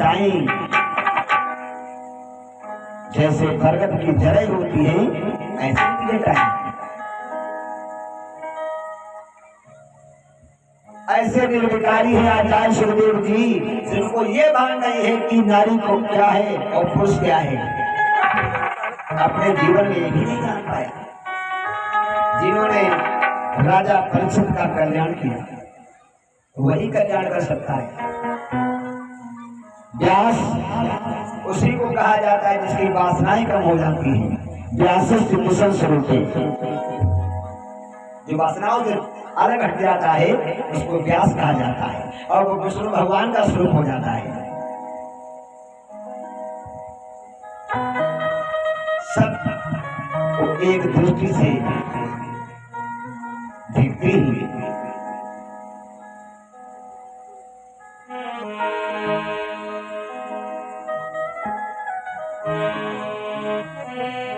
लटाएं, जैसे बरगद की जड़ें होती हैं ऐसे भी लटाएं। ऐसे निर्विकारी है आचार्य सुखदेव जी, जिनको ये भान नहीं है कि नारी को क्या है और पुरुष क्या है। अपने जीवन में ये भी नहीं जान पाया। जिन्होंने राजा परीक्षित का कल्याण किया वही कल्याण कर सकता है। व्यास उसी को कहा जाता है जिसकी वासनाएं कम हो जाती हैं। व्यास विभूषण स्वरूप, जो वासनाओं से अलग हट जाता है उसको व्यास कहा जाता है और वो विष्णु भगवान का स्वरूप हो जाता है। सब वो एक दृष्टि से देखते ही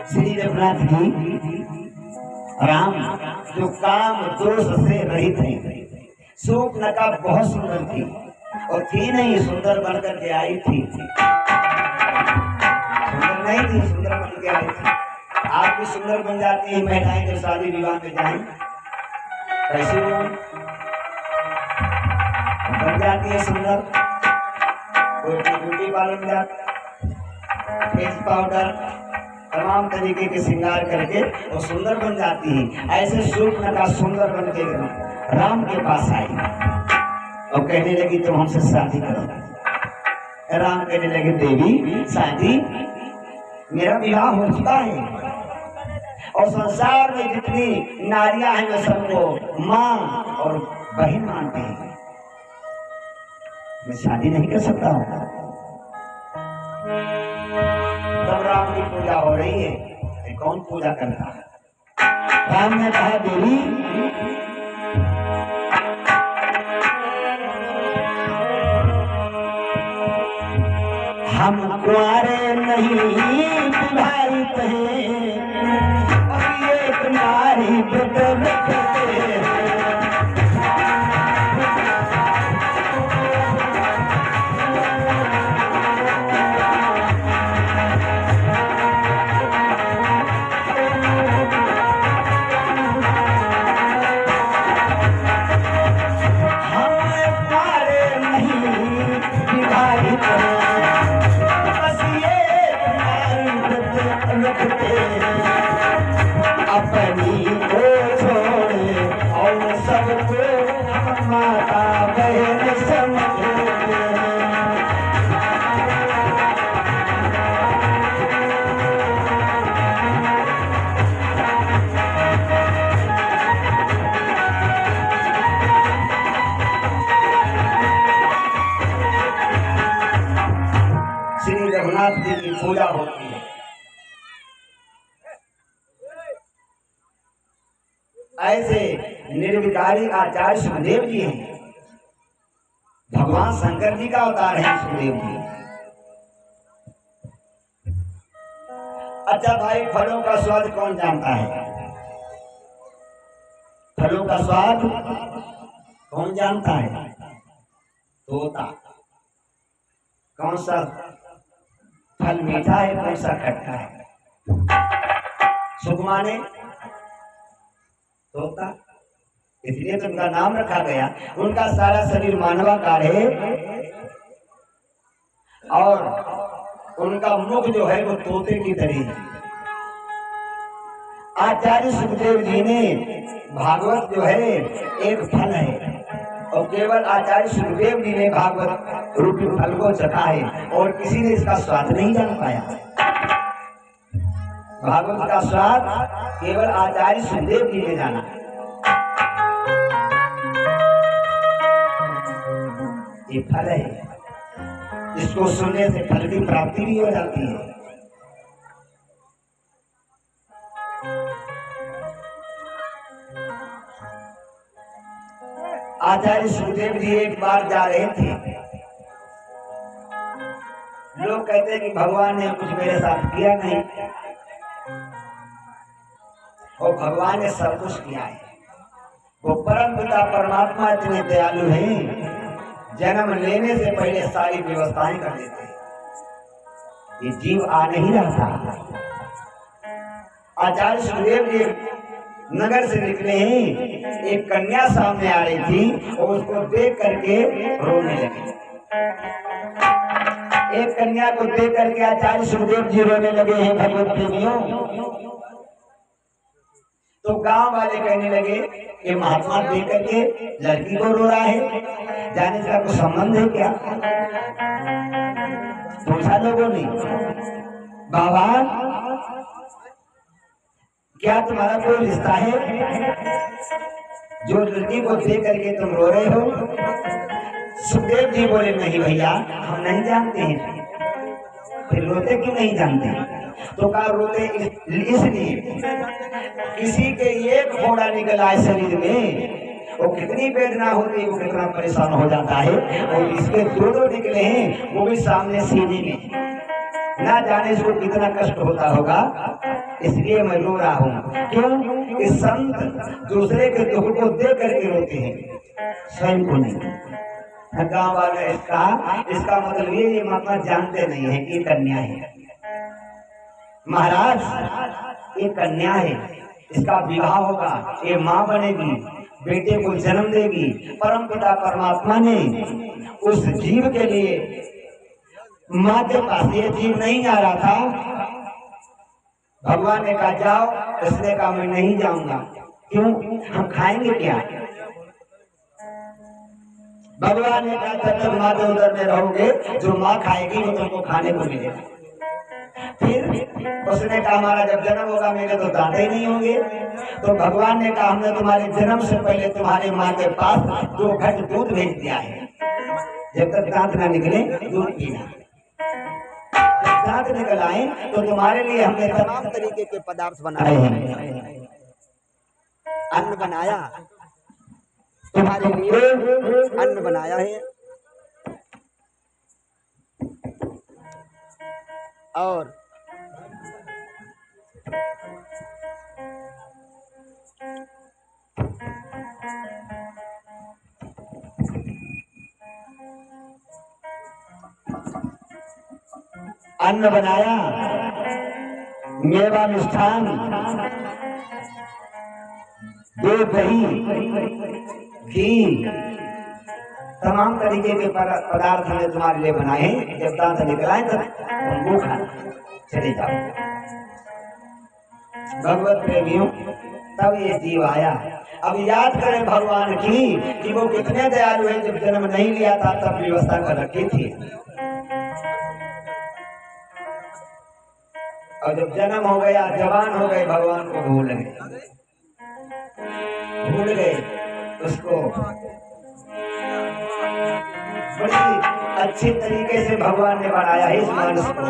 श्री रघुनाथ जी राम जो काम दोष से रहित थे, शूर्पणखा बहुत सुंदर थी और थी नहीं सुंदर बनकर के आई थी। सुंदर नहीं थी, सुंदर बन के आई थी। आप भी सुंदर बन जाती है महिलाएं जब शादी विवाह में जाएं, कैसे बन जाती है सुंदर। कोई ब्यूटी पार्लर में जाती, फेस पाउडर तमाम तरीके के श्रृंगार करके वो सुंदर बन जाती है। ऐसे शूर्पणखा सुंदर बन के राम के पास आई और कहने लगी तुम हमसे शादी करो। राम कहने लगे देवी शादी मेरा विवाह हो चुका है और संसार में जितनी नारियां हैं मैं सबको माँ और बहन मानते हैं, मैं शादी नहीं कर सकता हूँ। तब राम की पूजा हो रही है, कौन पूजा करता है? राम ने कहा देवी हम कुंवारे नहीं विवाहित हैं और एक नारी बेटे अपनी को छोड़े और सबको माता बहन समझे। श्री रघुनाथ जी की पूजा होती है। ऐसे निर्विकारी आचार्य सुखदेव जी हैं, भगवान शंकर जी का अवतार है सुखदेव जी। अच्छा भाई, फलों का स्वाद कौन जानता है? फलों का स्वाद कौन जानता है? तोता। कौन सा फल मीठा है, कौन सा खट्टा है? सुख माने तोता, इसलिए तो उनका नाम रखा गया। उनका सारा शरीर मानवाकार है और उनका मुख जो है वो तोते की तरह है। आचार्य सुखदेव जी ने भागवत जो है एक फल है और केवल आचार्य सुखदेव जी ने भागवत रूपी फल को चखा है और किसी ने इसका स्वाद नहीं जान पाया। भागवत का स्वाद केवल आचार्य सुखदेव जी ने जाना। ये फल है, इसको सुनने से फल की प्राप्ति भी हो जाती है। आचार्य सुखदेव जी एक बार जा रहे थे, लोग कहते हैं कि भगवान ने कुछ मेरे साथ किया नहीं और भगवान ने सब कुछ किया है। वो परम पिता परमात्मा इतने दयालु हैं, जन्म लेने से पहले सारी व्यवस्थाएं कर देते हैं। ये जीव आ नहीं रहा था। आचार्य सुखदेव जी नगर से निकले हैं, एक कन्या सामने आ रही थी और उसको देख करके रोने लगे। एक कन्या को देख करके आचार्य सुखदेव जी रोने लगे हैं भगवत प्रेमियों। तो गांव वाले कहने लगे कि महात्मा देख करके लड़की को रो रहा है, जाने का कुछ संबंध है क्या? पूछा लोगों ने, बाबा क्या तुम्हारा कोई रिश्ता है जो लड़की को देख करके तुम रो रहे हो? सुखदेव जी बोले नहीं भैया, हम नहीं जानते हैं। फिर रोते क्यों नहीं जानते? तो कहा रोते इसलिए किसी के एक फोड़ा निकल आए शरीर में, वो कितनी वेदना होती है, वो कितना परेशान हो जाता है। और इसके दो निकले हैं, वो भी सामने सीने में, ना जाने इसको कितना कष्ट होता होगा। इसलिए मैं रो रहा हूँ। क्यों? इस संत दूसरे के दुख को देख करके रोते हैं, स्वयं को नहीं। गाँव वाले इसका मतलब ये महात्मा जानते नहीं है कि कन्या है। महाराज ये कन्या है, इसका विवाह होगा, ये माँ बनेगी, बेटे को जन्म देगी। परम पिता परमात्मा ने उस जीव के लिए माँ के पास, ये जीव नहीं आ रहा था, भगवान ने कहा जाओ, इसने कहा मैं नहीं जाऊंगा। क्यों? हम खाएंगे क्या? भगवान ने कहा जब तक माँ के उदर में रहोगे, जो माँ खाएगी वो तुमको खाने को मिलेगा। फिर उसने कहा हमारा जब जन्म होगा मेरे तो दांत ही नहीं होंगे। तो भगवान ने कहा हमने तुम्हारे जन्म से पहले तुम्हारे माँ के पास 2 घट दूध भेज दिया है, जब तक दांत ना निकले दूध पीना। दांत निकल आए तो तुम्हारे लिए हमने तमाम तरीके के पदार्थ बनाए हैं, अन्न बनाया, तुम्हारे लिए अन्न बनाया है। और अन्न बनाया, मेवा मिष्ठान, दूध दही घी, तमाम तरीके के पदार्थ हमने तुम्हारे लिए बनाए हैं। जब दांत निकलाए तब तुमको खाना, चले जाओ। भगवत प्रेमियों, तब ये जीव आया। अब याद करें भगवान की कि वो कितने दयालु हैं। जब जन्म नहीं लिया था तब व्यवस्था कर रखी थी, और जब जन्म हो गया, जवान हो गए, भगवान को भूल गए उसको। बड़ी अच्छी तरीके से भगवान ने बनाया है इस मानस को,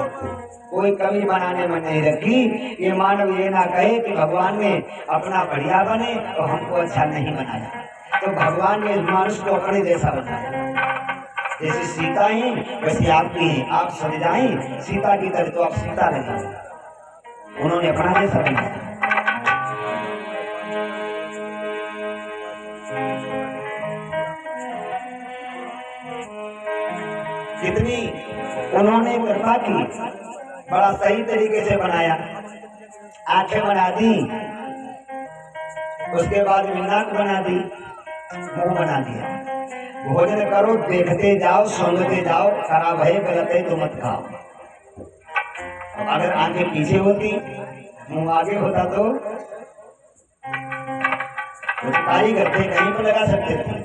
कोई कमी बनाने में नहीं रखी। ये मानव ये ना कहे कि भगवान ने अपना बढ़िया बने तो हमको अच्छा नहीं बनाया। तो भगवान ने इस मानस को अपने जैसा बनाया। जैसे सीता ही वैसे आप भी हैं, आप समझाएं सीता की तरह तो आप सीता नहीं, उन्होंने अपना जैसा बनाया। कितनी उन्होंने कृपा की, बड़ा सही तरीके से बनाया। आंखें बना दी, उसके बाद में नाक बना दी, मुंह बना दिया। भोजन करो, देखते जाओ, सुनते जाओ, खराब है गलत है तो मत खाओ। अगर आंखें पीछे होती, मुंह आगे होता तो कारीगर थे, कहीं पर लगा सकते थे,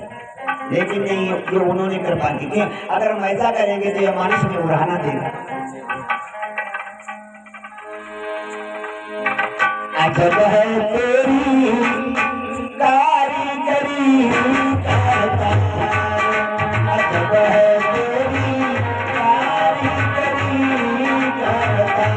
लेकिन नहीं, जो उन्होंने कृपा की थी। अगर हम ऐसा करेंगे तो यह मानस में उड़ाना देगा। अजब है तेरी कारीगरी, अजब है तेरी कारीगरी करता।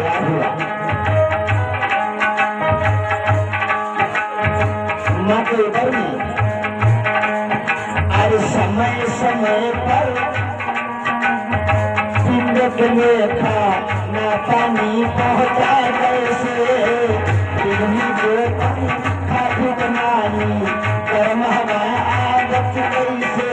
तैयार हुआ। माँ के उधर में आज समय समय पर पिंड के लिए खाना पानी पहुँचा कैसे खाती बनाई कर्म आदत कैसे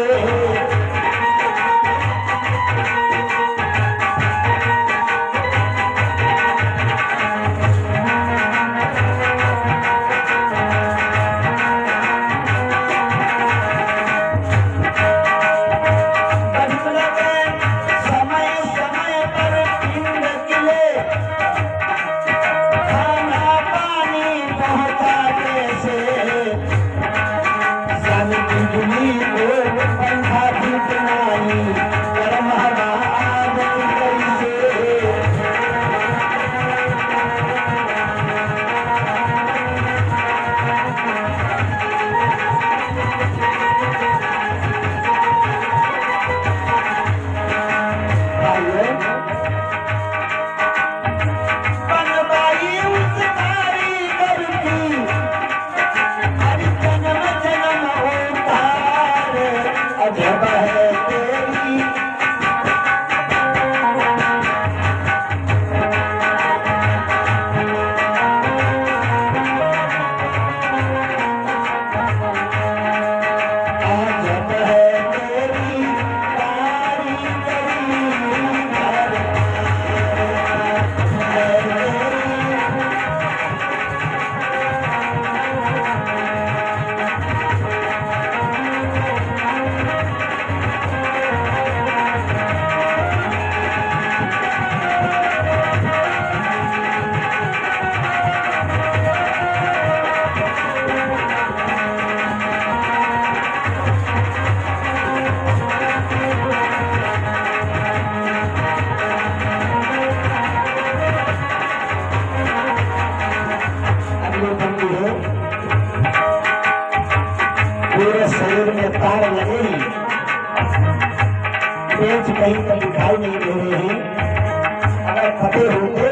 पूरे शरीर में तार लगे हैं, पेच कहीं पर दिखाई नहीं दे रहे हैं। अगर फटे होते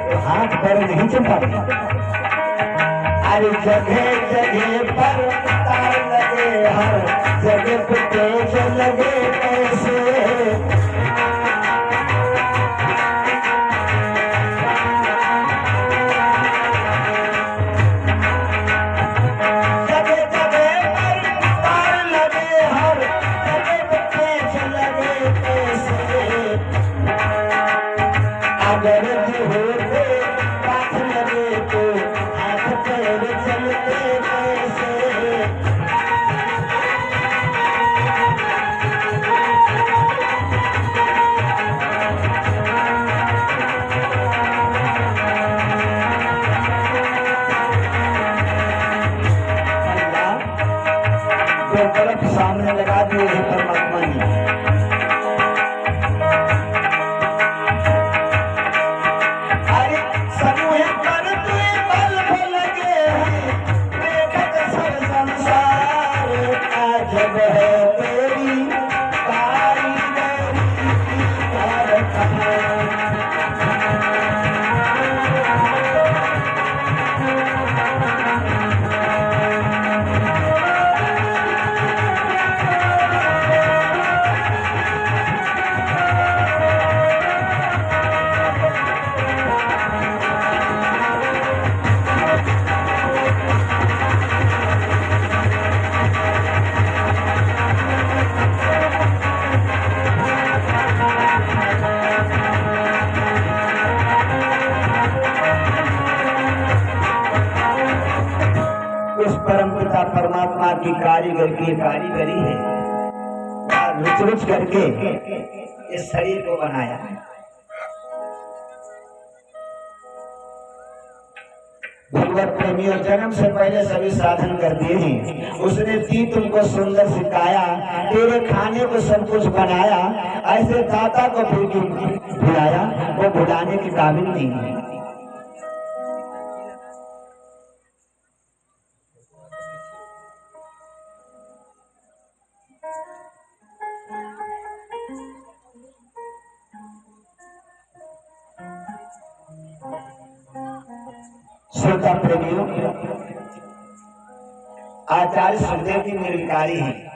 तो हाथ पैर नहीं चल पाते। अरे जगह जगह पर तार लगे, हर जगह पे पेच लगे कैसे बर्फ सामने लगा दिए हैं परमात्मा ने। अरे समूह पर तुए बल्ब लगे हैं, देखत सब संसार अजब है तेरी कारीगरी कारखाना। परमपिता परमात्मा की कारीगर की कारीगरी है, रुच रुच करके इस शरीर को बनाया। भगवत प्रेमियों जन्म से पहले सभी साधन कर दिए हैं। उसने दी तुमको सुंदर सिखाया, तेरे खाने को सब कुछ बनाया। ऐसे दाता को फिर क्यों भुलाया, वो भुलाने के काबिल नहीं है। श्रोता प्रेमियों, आचार्य सुखदेव जी निर्विकारी हैं।